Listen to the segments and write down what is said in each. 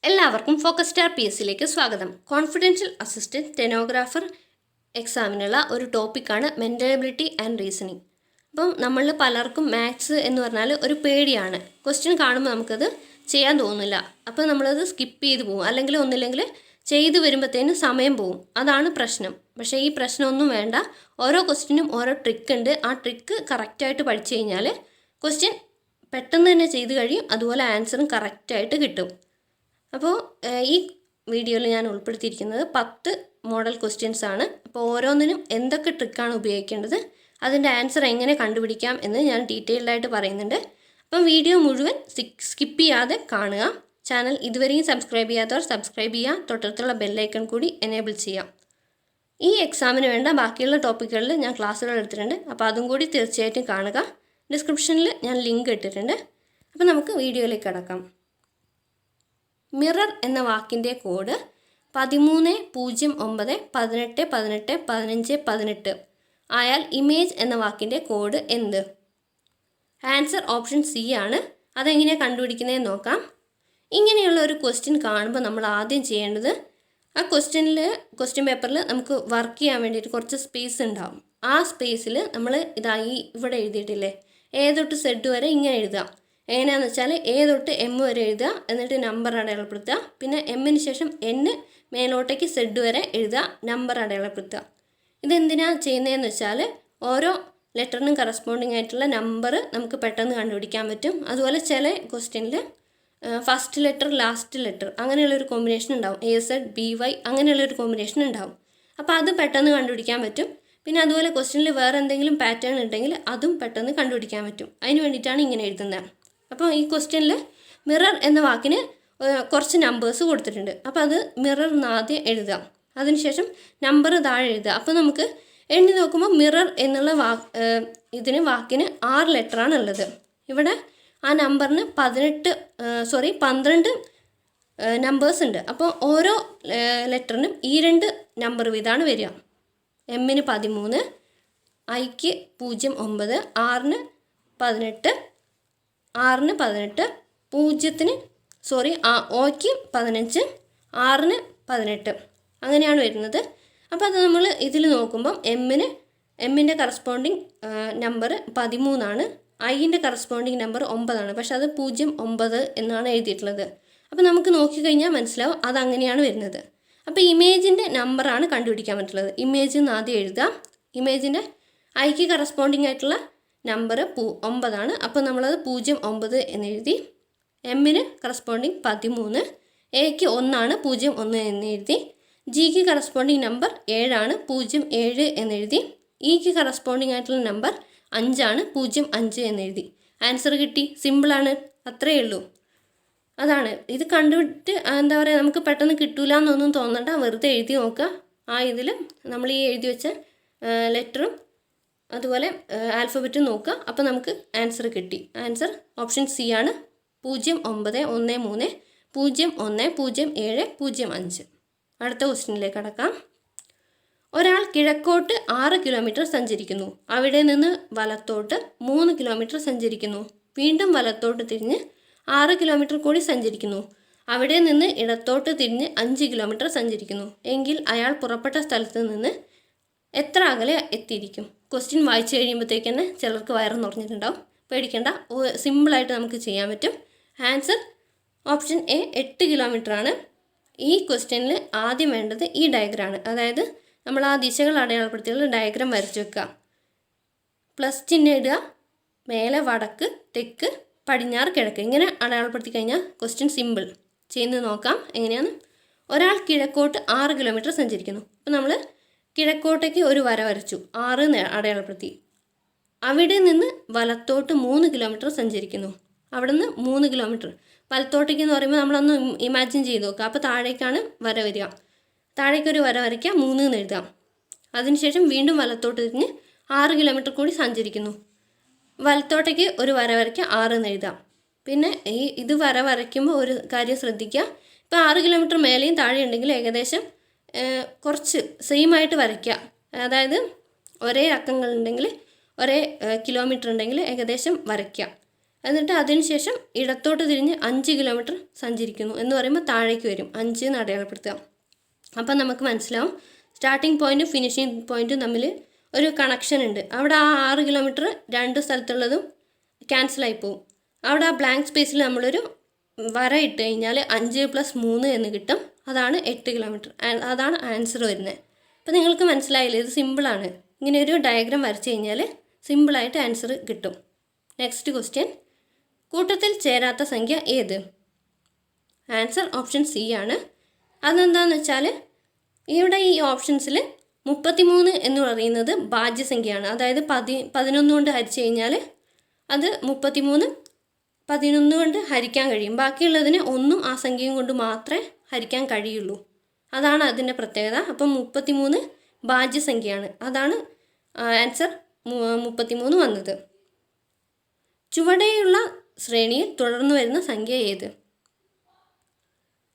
എല്ലാവർക്കും focus star P S സിയിലേക്ക് സ്വാഗതം. കോൺഫിഡൻഷ്യൽ അസിസ്റ്റൻറ്റ് സ്റ്റെനോഗ്രാഫർ എക്സാമിനുള്ള ഒരു ടോപ്പിക്കാണ് മെൻ്റൽ എബിലിറ്റി ആൻഡ് റീസണിങ്. അപ്പം നമ്മളിൽ പലർക്കും മാത്സ് എന്ന് പറഞ്ഞാൽ ഒരു പേടിയാണ്. ക്വസ്റ്റ്യൻ കാണുമ്പോൾ നമുക്കത് ചെയ്യാൻ തോന്നില്ല. അപ്പോൾ നമ്മളത് സ്കിപ്പ് ചെയ്ത് പോകും, അല്ലെങ്കിൽ ഒന്നില്ലെങ്കിൽ ചെയ്ത് വരുമ്പോഴത്തേനും സമയം പോകും. അതാണ് പ്രശ്നം. പക്ഷേ ഈ പ്രശ്നമൊന്നും വേണ്ട. ഓരോ ക്വസ്റ്റ്യനും ഓരോ ട്രിക്ക് ഉണ്ട്. ആ ട്രിക്ക് കറക്റ്റായിട്ട് പഠിച്ചു കഴിഞ്ഞാൽ ക്വസ്റ്റ്യൻ പെട്ടെന്ന് തന്നെ ചെയ്ത് കഴിയും. അതുപോലെ ആൻസറും കറക്റ്റായിട്ട് കിട്ടും. അപ്പോൾ ഈ വീഡിയോയിൽ ഞാൻ ഉൾപ്പെടുത്തിയിരിക്കുന്നത് 10 മോഡൽ ക്വസ്റ്റ്യൻസ് ആണ്. അപ്പോൾ ഓരോന്നിനും എന്തൊക്കെ ട്രിക്കാണ് ഉപയോഗിക്കേണ്ടത്, അതിൻ്റെ ആൻസർ എങ്ങനെ കണ്ടുപിടിക്കാം എന്ന് ഞാൻ ഡീറ്റെയിൽഡായിട്ട് പറയുന്നുണ്ട്. അപ്പം വീഡിയോ മുഴുവൻ സ്കിപ്പ് ചെയ്യാതെ കാണുക. ചാനൽ ഇതുവരെയും സബ്സ്ക്രൈബ് ചെയ്യാത്തവർ സബ്സ്ക്രൈബ് ചെയ്യുക. തൊട്ടടുത്തുള്ള ബെല്ലൈക്കൺ കൂടി എനേബിൾ ചെയ്യാം. ഈ എക്സാമിന് വേണ്ട ബാക്കിയുള്ള ടോപ്പിക്കുകളിൽ ഞാൻ ക്ലാസ്സുകൾ എടുത്തിട്ടുണ്ട്. അപ്പോൾ അതും കൂടി തീർച്ചയായിട്ടും കാണുക. ഡിസ്ക്രിപ്ഷനിൽ ഞാൻ ലിങ്ക് ഇട്ടിട്ടുണ്ട്. അപ്പോൾ നമുക്ക് വീഡിയോയിലേക്ക് കടക്കാം. മിറർ എന്ന വാക്കിൻ്റെ കോഡ് 130918181518 ആയാൽ ഇമേജ് എന്ന വാക്കിൻ്റെ കോഡ് എന്ത്? ആൻസർ ഓപ്ഷൻ സി ആണ്. അതെങ്ങനെയാണ് കണ്ടുപിടിക്കുന്നതെന്ന് നോക്കാം. ഇങ്ങനെയുള്ള ഒരു ക്വസ്റ്റ്യൻ കാണുമ്പോൾ നമ്മൾ ആദ്യം ചെയ്യേണ്ടത്, ആ ക്വസ്റ്റ്യൻ പേപ്പറിൽ നമുക്ക് വർക്ക് ചെയ്യാൻ വേണ്ടിയിട്ട് കുറച്ച് സ്പേസ് ഉണ്ടാവും. ആ സ്പേസിൽ നമ്മൾ ഇവിടെ എഴുതിയിട്ടില്ലേ, എ തൊട്ട് സെഡ് വരെ ഇങ്ങനെ എഴുതാം. എങ്ങനെയാണെന്ന് വെച്ചാൽ എ തൊട്ട് എം വരെ എഴുതുക, എന്നിട്ട് നമ്പർ അടയാളപ്പെടുത്തുക. പിന്നെ എമ്മിന് ശേഷം എൻ മേലോട്ടേക്ക് സെഡ് വരെ എഴുതുക, നമ്പർ അടയാളപ്പെടുത്തുക. ഇതെന്തിനാണ് ചെയ്യുന്നതെന്ന് വെച്ചാൽ ഓരോ ലെറ്ററിനും കറസ്പോണ്ടിങ് ആയിട്ടുള്ള നമ്പർ നമുക്ക് പെട്ടെന്ന് കണ്ടുപിടിക്കാൻ പറ്റും. അതുപോലെ ചില ക്വസ്റ്റ്യനിൽ ഫസ്റ്റ് ലെറ്റർ ലാസ്റ്റ് ലെറ്റർ അങ്ങനെയുള്ളൊരു കോമ്പിനേഷൻ ഉണ്ടാവും. AZ BY അങ്ങനെയുള്ളൊരു കോമ്പിനേഷൻ ഉണ്ടാവും. അപ്പോൾ അത് പെട്ടെന്ന് കണ്ടുപിടിക്കാൻ പറ്റും. പിന്നെ അതുപോലെ ക്വസ്റ്റ്യനിൽ വേറെ എന്തെങ്കിലും പാറ്റേൺ ഉണ്ടെങ്കിൽ അതും പെട്ടെന്ന് കണ്ടുപിടിക്കാൻ പറ്റും. അതിന് വേണ്ടിയിട്ടാണ് ഇങ്ങനെ എഴുതുന്നത്. അപ്പോൾ ഈ ക്വസ്റ്റ്യനിൽ മിറർ എന്ന വാക്കിന് കുറച്ച് നമ്പേഴ്സ് കൊടുത്തിട്ടുണ്ട്. അപ്പോൾ അത് മിറർ ആദ്യം എഴുതാം. അതിനുശേഷം നമ്പർ താഴെ എഴുതുക. അപ്പോൾ നമുക്ക് എണ്ണി നോക്കുമ്പോൾ മിറർ എന്നുള്ള വാക്കിന് 6 ലെറ്ററാണ് ഉള്ളത്. ഇവിടെ ആ നമ്പറിന് 12 നമ്പേഴ്സ് ഉണ്ട്. അപ്പോൾ ഓരോ ലെറ്ററിനും ഈ 2 നമ്പർ വീതമാണ് വരിക. എമ്മിന് 13, ഐക്ക് 09, ആറിന് 18, ഓയ്ക്ക് 15, ആറിന് 18 അങ്ങനെയാണ് വരുന്നത്. അപ്പോൾ അത് നമ്മൾ ഇതിൽ നോക്കുമ്പം എമ്മിൻ്റെ കറസ്പോണ്ടിങ് നമ്പർ 13 ഐൻ്റെ കറസ്പോണ്ടിങ് നമ്പർ 9 പക്ഷെ അത് 09 എന്നാണ് എഴുതിയിട്ടുള്ളത്. അപ്പോൾ നമുക്ക് നോക്കിക്കഴിഞ്ഞാൽ മനസ്സിലാവും അതങ്ങനെയാണ് വരുന്നത്. അപ്പോൾ ഇമേജിൻ്റെ നമ്പറാണ് കണ്ടുപിടിക്കാൻ പറ്റുള്ളത്. ഇമേജ് എന്ന് ആദ്യം എഴുതാം. ഇമേജിൻ്റെ ഐക്ക് കറസ്പോണ്ടിങ് ആയിട്ടുള്ള നമ്പർ 9. അപ്പോൾ നമ്മളത് 09 എന്നെഴുതി. എമ്മിന് കറസ്പോണ്ടിങ് 13, എക്ക് 1 01 എന്നെഴുതി. ജിക്ക് കറസ്പോണ്ടിങ് നമ്പർ 7 07 എന്നെഴുതി. ഇക്ക് കറസ്പോണ്ടിങ് ആയിട്ടുള്ള നമ്പർ 5 05 എന്നെഴുതി. ആൻസർ കിട്ടി. സിമ്പിളാണ്, അത്രയേ ഉള്ളൂ. അതാണ് ഇത് കണ്ടുപിടിച്ച് എന്താ പറയുക, നമുക്ക് പെട്ടെന്ന് കിട്ടൂല എന്നൊന്നും തോന്നണ്ട. വെറുതെ എഴുതി നോക്കുക. ആ ഇതിൽ നമ്മൾ ഈ എഴുതി വെച്ച ലെറ്ററും അതുപോലെ ആൽഫബറ്റും നോക്കുക. അപ്പോൾ നമുക്ക് ആൻസർ കിട്ടി. ആൻസർ ഓപ്ഷൻ സി ആണ്. 0913010705. അടുത്ത ക്വസ്റ്റ്യനിലേക്ക് കടക്കാം. ഒരാൾ കിഴക്കോട്ട് 6 കിലോമീറ്റർ സഞ്ചരിക്കുന്നു. അവിടെ നിന്ന് വലത്തോട്ട് 3 കിലോമീറ്റർ സഞ്ചരിക്കുന്നു. വീണ്ടും വലത്തോട്ട് തിരിഞ്ഞ് 6 കിലോമീറ്റർ കൂടി സഞ്ചരിക്കുന്നു. അവിടെ നിന്ന് ഇടത്തോട്ട് തിരിഞ്ഞ് 5 കിലോമീറ്റർ സഞ്ചരിക്കുന്നു. എങ്കിൽ അയാൾ പുറപ്പെട്ട സ്ഥലത്ത് നിന്ന് എത്ര അകലെ എത്തിയിരിക്കും? ക്വസ്റ്റ്യൻ വായിച്ചു കഴിയുമ്പോഴത്തേക്ക് തന്നെ ചിലർക്ക് വയറ് നിറഞ്ഞിട്ടുണ്ടാവും. പേടിക്കേണ്ട, സിമ്പിളായിട്ട് നമുക്ക് ചെയ്യാൻ പറ്റും. ആൻസർ ഓപ്ഷൻ എ 8 കിലോമീറ്റർ ആണ്. ഈ ക്വസ്റ്റ്യനിൽ ആദ്യം വേണ്ടത് ഈ ഡയഗ്രാണ്. അതായത് നമ്മൾ ആ ദിശകൾ അടയാളപ്പെടുത്തിയുള്ള ഡയഗ്രാം വരച്ച് വെക്കുക. പ്ലസ് ചിഹ്നം ഇടുക. മേലെ വടക്ക്, തെക്ക്, പടിഞ്ഞാറ്, കിഴക്ക് ഇങ്ങനെ അടയാളപ്പെടുത്തി കഴിഞ്ഞാൽ ക്വസ്റ്റ്യൻ സിമ്പിൾ. ചെയ്യുന്നത് നോക്കാം എങ്ങനെയാണ്. ഒരാൾ കിഴക്കോട്ട് 6 കിലോമീറ്റർ സഞ്ചരിക്കുന്നു. അപ്പോൾ നമ്മൾ കിഴക്കോട്ടേക്ക് ഒരു വര വരച്ചു, 6 അടയാളപ്പെടുത്തി. അവിടെ നിന്ന് വലത്തോട്ട് 3 കിലോമീറ്റർ സഞ്ചരിക്കുന്നു. അവിടെ നിന്ന് 3 കിലോമീറ്റർ വലത്തോട്ടേക്ക് എന്ന് പറയുമ്പോൾ നമ്മളൊന്ന് ഇമാജിൻ ചെയ്ത് നോക്കുക. അപ്പോൾ താഴേക്കാണ് വര വരിക. താഴേക്കൊരു വര വരയ്ക്കുക, 3 എന്ന് എഴുതാം. അതിനുശേഷം വീണ്ടും വലത്തോട്ട് തിരിഞ്ഞ് 6 കിലോമീറ്റർ കൂടി സഞ്ചരിക്കുന്നു. വലത്തോട്ടേക്ക് ഒരു വര വരയ്ക്കുക, 6 എന്ന് എഴുതാം. പിന്നെ ഇത് വര വരയ്ക്കുമ്പോൾ ഒരു കാര്യം ശ്രദ്ധിക്കുക. ഇപ്പോൾ 6 കിലോമീറ്റർ മേലെയും താഴെ ഉണ്ടെങ്കിൽ ഏകദേശം കുറച്ച് സെയിം ആയിട്ട് വരയ്ക്കുക. അതായത് ഒരേ അക്കങ്ങളുണ്ടെങ്കിൽ ഒരേ കിലോമീറ്റർ ഉണ്ടെങ്കിൽ ഏകദേശം വരയ്ക്കുക. എന്നിട്ട് അതിനുശേഷം ഇടത്തോട്ട് തിരിഞ്ഞ് 5 കിലോമീറ്റർ സഞ്ചരിക്കുന്നു എന്ന് പറയുമ്പോൾ താഴേക്ക് വരും, 5 എന്ന് അടയാളപ്പെടുത്തുക. അപ്പം നമുക്ക് മനസ്സിലാവും സ്റ്റാർട്ടിംഗ് പോയിൻറ്റും ഫിനിഷിംഗ് പോയിൻറ്റും തമ്മിൽ ഒരു കണക്ഷൻ ഉണ്ട്. അവിടെ ആ 6 കിലോമീറ്റർ രണ്ട് സ്ഥലത്തുള്ളതും ക്യാൻസലായി പോവും. അവിടെ ആ ബ്ലാങ്ക് സ്പേസിൽ നമ്മളൊരു വര ഇട്ട് കഴിഞ്ഞാൽ 5 + 3 എന്ന് കിട്ടും. അതാണ് 8 കിലോമീറ്റർ. അതാണ് ആൻസർ വരുന്നത്. അപ്പോൾ നിങ്ങൾക്ക് മനസ്സിലായില്ലേ, ഇത് സിമ്പിളാണ്. ഇങ്ങനെ ഒരു ഡയഗ്രാം വരച്ച് കഴിഞ്ഞാൽ സിമ്പിളായിട്ട് ആൻസർ കിട്ടും. നെക്സ്റ്റ് ക്വസ്റ്റ്യൻ, കൂട്ടത്തിൽ ചേരാത്ത സംഖ്യ ഏത്? ആൻസർ ഓപ്ഷൻ സി ആണ്. അതെന്താണെന്ന് വെച്ചാൽ ഇവിടെ ഈ ഓപ്ഷൻസിൽ 33 എന്ന് പറയുന്നത് ഭാജ്യസംഖ്യയാണ്. അതായത് 11 കൊണ്ട് ഹരിച്ചു കഴിഞ്ഞാൽ അത് 11 കൊണ്ട് ഹരിക്കാൻ കഴിയും. ബാക്കിയുള്ളതിന് ഒന്നും ആ സംഖ്യയും കൊണ്ട് മാത്രമേ ഹരിക്കാൻ കഴിയുള്ളൂ. അതാണ് അതിൻ്റെ പ്രത്യേകത. അപ്പം 33 ഭാജ്യസംഖ്യയാണ്. അതാണ് ആൻസർ 33 വന്നത്. ചുവടെയുള്ള ശ്രേണിയിൽ തുടർന്നു വരുന്ന സംഖ്യ ഏത്?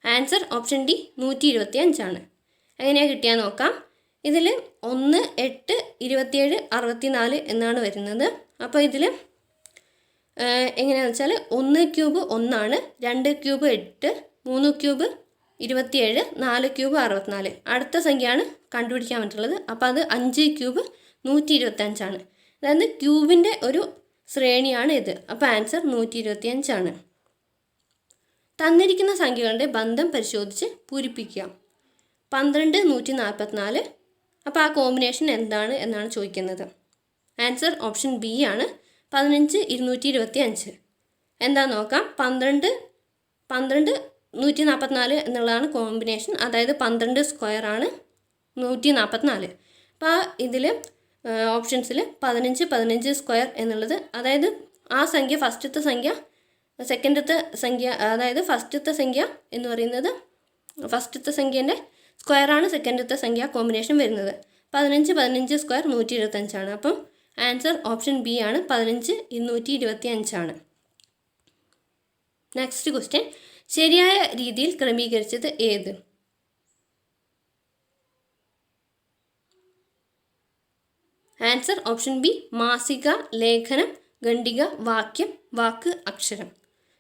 ആൻസർ ഓപ്ഷൻ ഡി 125 ആണ്. എങ്ങനെയാണ് കിട്ടിയാൽ നോക്കാം. ഇതിൽ 1, 8, 27, 64 എന്നാണ് വരുന്നത്. അപ്പോൾ ഇതിൽ എങ്ങനെയാണെന്ന് വെച്ചാൽ 1 ക്യൂബ് 1 ആണ്, 2 ക്യൂബ് 8, 3 ക്യൂബ് 27, 4 ക്യൂബ് 64. അടുത്ത സംഖ്യയാണ് കണ്ടുപിടിക്കാൻ പറ്റുള്ളത്. അപ്പോൾ അത് 5 ക്യൂബ് 125 ആണ്. അതായത് ക്യൂബിൻ്റെ ഒരു ശ്രേണിയാണ് ഇത്. അപ്പോൾ ആൻസർ 125 ആണ്. തന്നിരിക്കുന്ന സംഖ്യകളുടെ ബന്ധം പരിശോധിച്ച് പൂരിപ്പിക്കുക. 12, 144. അപ്പോൾ ആ കോമ്പിനേഷൻ എന്താണ് എന്നാണ് ചോദിക്കുന്നത്. ആൻസർ ഓപ്ഷൻ ബി ആണ്, 15, 225. എന്താ നോക്കാം. 12, 144 എന്നുള്ളതാണ് കോമ്പിനേഷൻ. അതായത് 12 സ്ക്വയർ ആണ് 144. അപ്പോൾ ഇതിൽ ഓപ്ഷൻസിൽ 15, 15 സ്ക്വയർ എന്നുള്ളത്, അതായത് ആ സംഖ്യ ഫസ്റ്റത്തെ സംഖ്യ സെക്കൻഡത്തെ സംഖ്യ, അതായത് ഫസ്റ്റത്തെ സംഖ്യ എന്ന് പറയുന്നത് ഫസ്റ്റത്തെ സംഖ്യേൻ്റെ സ്ക്വയറാണ് സെക്കൻഡത്തെ സംഖ്യ കോമ്പിനേഷൻ വരുന്നത്. 15, 15 സ്ക്വയർ 125 ആണ്. അപ്പം ആൻസർ ഓപ്ഷൻ ബി ആണ്, 15, 225 ആണ്. നെക്സ്റ്റ് ക്വസ്റ്റ്യൻ, ശരിയായ രീതിയിൽ ക്രമീകരിച്ചത് ഏത്? ആൻസർ ഓപ്ഷൻ ബി മാസിക, ലേഖനം, ഖണ്ഡിക, വാക്യം, വാക്ക്, അക്ഷരം.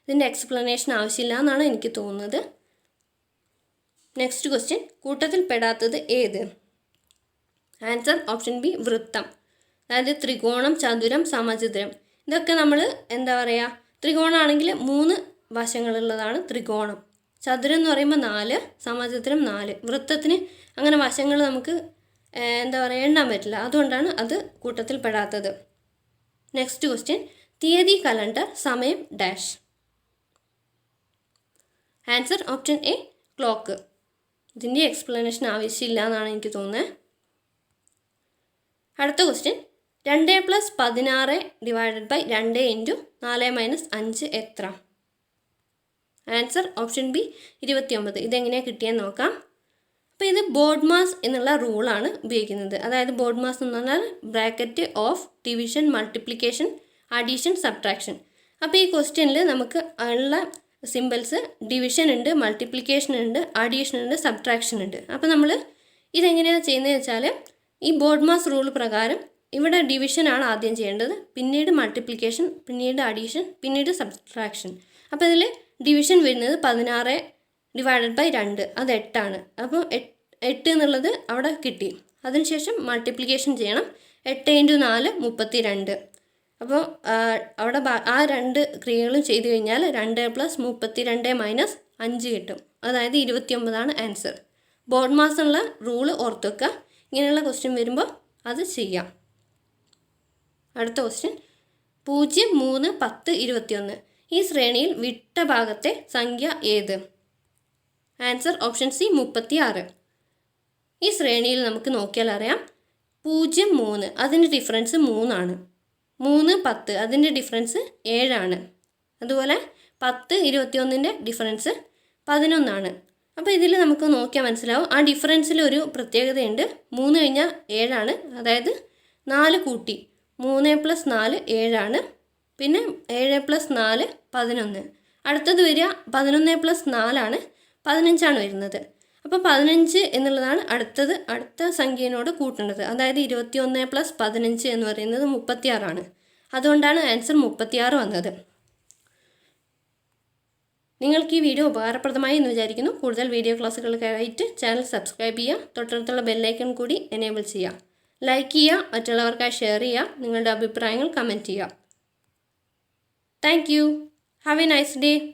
ഇതിൻ്റെ എക്സ്പ്ലനേഷൻ ആവശ്യമില്ല എന്നാണ് എനിക്ക് തോന്നുന്നത്. നെക്സ്റ്റ് ക്വസ്റ്റ്യൻ, കൂട്ടത്തിൽ പെടാത്തത് ഏത്? ആൻസർ ഓപ്ഷൻ ബി വൃത്തം. അതായത് ത്രികോണം, ചതുരം, സമചതുരം, ഇതൊക്കെ നമ്മൾ എന്താ പറയുക, ത്രികോണമാണെങ്കിൽ 3 വശങ്ങളുള്ളതാണ് ത്രികോണം. ചതുരം എന്ന് പറയുമ്പോൾ 4, സമചതുരം 4. വൃത്തത്തിന് അങ്ങനെ വശങ്ങൾ നമുക്ക് എന്താ പറയുക എണ്ണാൻ പറ്റില്ല. അതുകൊണ്ടാണ് അത് കൂട്ടത്തിൽ പെടാത്തത്. നെക്സ്റ്റ് ക്വസ്റ്റ്യൻ, തീയതി, കലണ്ടർ, സമയം, dash. Answer option A clock. ഇതിൻ്റെ എക്സ്പ്ലനേഷൻ ആവശ്യമില്ല എന്നാണ് എനിക്ക് തോന്നുന്നത്. അടുത്ത ക്വസ്റ്റ്യൻ, 2 + 16 ഡിവൈഡഡ് ബൈ 2 × 4 - 5 എത്ര? Answer option B 29. ഇതെങ്ങനെയാണ് കിട്ടിയെന്ന് നോക്കാം. അപ്പോൾ ഇത് ബോർഡ് മാസ് എന്നുള്ള റൂളാണ് ഉപയോഗിക്കുന്നത്. അതായത് ബോർഡ് മാസ് എന്ന് പറഞ്ഞാൽ bracket of division, multiplication, addition, subtraction. അപ്പോൾ ഈ ക്വസ്റ്റ്യനിൽ നമുക്ക് ഉള്ള സിമ്പിൾസ് ഡിവിഷൻ ഉണ്ട്, മൾട്ടിപ്ലിക്കേഷൻ ഉണ്ട്, അഡീഷൻ ഉണ്ട്, സബ്ട്രാക്ഷൻ ഉണ്ട്. അപ്പോൾ നമ്മൾ ഇതെങ്ങനെയാണ് ചെയ്യുന്നത് വെച്ചാൽ ഈ ബോർഡ് മാസ് റൂൾ പ്രകാരം ഇവിടെ ഡിവിഷനാണ് ആദ്യം ചെയ്യേണ്ടത്, പിന്നീട് മൾട്ടിപ്ലിക്കേഷൻ, പിന്നീട് അഡീഷൻ, പിന്നീട് സബ്ട്രാക്ഷൻ. അപ്പോൾ ഇതിൽ ഡിവിഷൻ വരുന്നത് 16 ഡിവൈഡഡ് ബൈ 2, അത് 8 ആണ്. അപ്പോൾ 8 എന്നുള്ളത് അവിടെ കിട്ടി. അതിനുശേഷം മൾട്ടിപ്ലിക്കേഷൻ ചെയ്യണം. 8 × 4 32. അപ്പോൾ അവിടെ ആ 2 ക്രിയകളും ചെയ്ത് കഴിഞ്ഞാൽ 2 + 32 - 5 കിട്ടും. അതായത് 29 ആണ് ആൻസർ. ബോർഡ് മാസ് ഉള്ള റൂള് ഓർത്ത് വെക്കുക. ഇങ്ങനെയുള്ള ക്വസ്റ്റ്യൻ വരുമ്പോൾ അത് ചെയ്യാം. അടുത്ത ക്വസ്റ്റ്യൻ, 0, 3, 10, 21. ഈ ശ്രേണിയിൽ വിട്ട ഭാഗത്തെ സംഖ്യ ഏത്? Answer option C 36. ഈ ശ്രേണിയിൽ നമുക്ക് നോക്കിയാൽ അറിയാം 0, 3 അതിൻ്റെ ഡിഫറൻസ് 3 ആണ്. 3, 10 അതിൻ്റെ ഡിഫറൻസ് 7 ആണ്. അതുപോലെ 10, 21ൻ്റെ ഡിഫറൻസ് 11 ആണ്. അപ്പോൾ ഇതിൽ നമുക്ക് നോക്കിയാൽ മനസ്സിലാവും ആ ഡിഫറൻസിൽ ഒരു പ്രത്യേകതയുണ്ട്. 3 കഴിഞ്ഞാൽ 7 ആണ്. അതായത് 4 കൂട്ടി 3 + 4 7 ആണ്. പിന്നെ 7 + 4 11. അടുത്തത് വരിക 11 + 4 ആണ്, 15 ആണ് വരുന്നത്. അപ്പോൾ 15 എന്നുള്ളതാണ് അടുത്ത സംഖ്യയോട് കൂട്ടേണ്ടത്. അതായത് 21 + 15 എന്ന് പറയുന്നത് 36 ആണ്. അതുകൊണ്ടാണ് ആൻസർ 36 വന്നത്. നിങ്ങൾക്ക് ഈ വീഡിയോ ഉപകാരപ്രദമായി എന്ന് വിചാരിക്കുന്നു. കൂടുതൽ വീഡിയോ ക്ലാസ്സുകൾക്കായിട്ട് ചാനൽ സബ്സ്ക്രൈബ് ചെയ്യുക. തൊട്ടടുത്തുള്ള ബെല്ലൈക്കൺ കൂടി എനേബിൾ ചെയ്യുക. ലൈക്ക് ചെയ്യുക, മറ്റുള്ളവർക്കായി ഷെയർ ചെയ്യുക, നിങ്ങളുടെ അഭിപ്രായങ്ങൾ കമൻറ്റ് ചെയ്യുക. Thank you. Have A nice day.